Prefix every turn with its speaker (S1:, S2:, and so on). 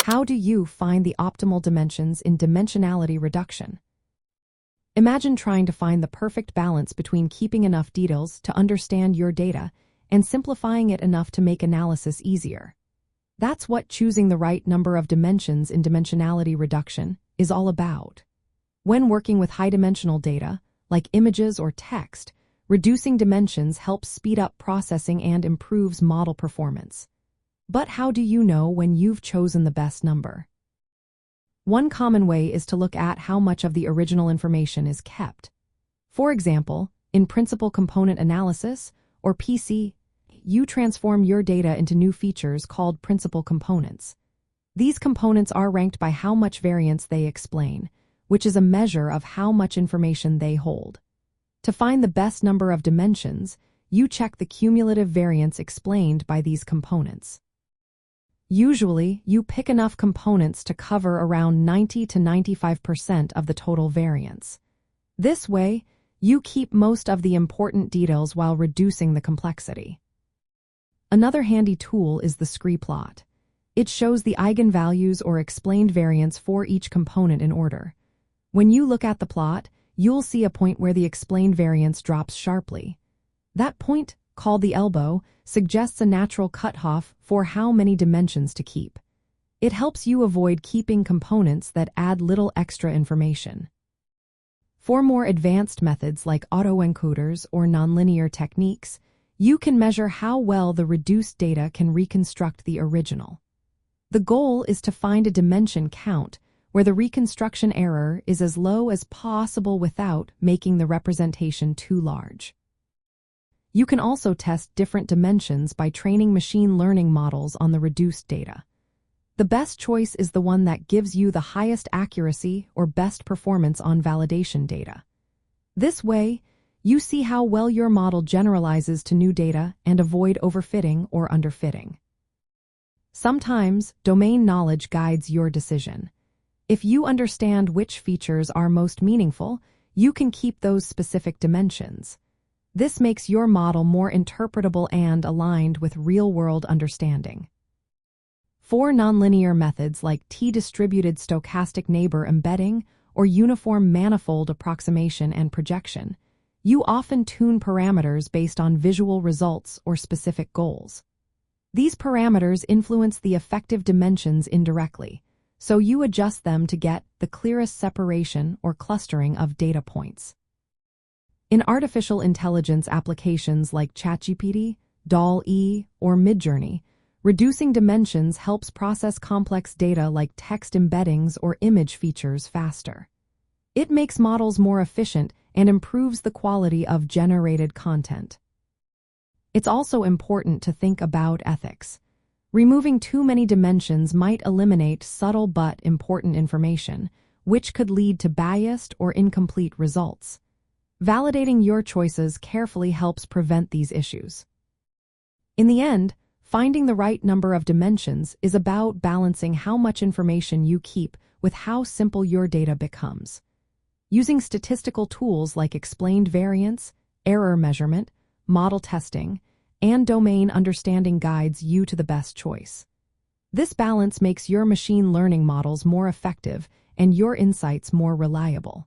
S1: How do you find the optimal dimensions in dimensionality reduction? Imagine trying to find the perfect balance between keeping enough details to understand your data and simplifying it enough to make analysis easier. That's what choosing the right number of dimensions in dimensionality reduction is all about. When working with high-dimensional data, like images or text, reducing dimensions helps speed up processing and improves model performance. But how do you know when you've chosen the best number? One common way is to look at how much of the original information is kept. For example, in Principal Component Analysis, or PC, you transform your data into new features called principal components. These components are ranked by how much variance they explain, which is a measure of how much information they hold. To find the best number of dimensions, you check the cumulative variance explained by these components. Usually, you pick enough components to cover around 90 to 95% of the total variance. This way, you keep most of the important details while reducing the complexity. Another handy tool is the scree plot. It shows the eigenvalues or explained variance for each component in order. When you look at the plot, you'll see a point where the explained variance drops sharply. That point, called the elbow, suggests a natural cutoff for how many dimensions to keep. It helps you avoid keeping components that add little extra information. For more advanced methods like autoencoders or nonlinear techniques, you can measure how well the reduced data can reconstruct the original. The goal is to find a dimension count where the reconstruction error is as low as possible without making the representation too large. You can also test different dimensions by training machine learning models on the reduced data. The best choice is the one that gives you the highest accuracy or best performance on validation data. This way, you see how well your model generalizes to new data and avoid overfitting or underfitting. Sometimes, domain knowledge guides your decision. If you understand which features are most meaningful, you can keep those specific dimensions. This makes your model more interpretable and aligned with real-world understanding. For nonlinear methods like T-distributed stochastic neighbor embedding or uniform manifold approximation and projection, you often tune parameters based on visual results or specific goals. These parameters influence the effective dimensions indirectly, so you adjust them to get the clearest separation or clustering of data points. In artificial intelligence applications like ChatGPT, DALL-E, or Midjourney, reducing dimensions helps process complex data like text embeddings or image features faster. It makes models more efficient and improves the quality of generated content. It's also important to think about ethics. Removing too many dimensions might eliminate subtle but important information, which could lead to biased or incomplete results. Validating your choices carefully helps prevent these issues. In the end, finding the right number of dimensions is about balancing how much information you keep with how simple your data becomes. Using statistical tools like explained variance, error measurement, model testing, and domain understanding guides you to the best choice. This balance makes your machine learning models more effective and your insights more reliable.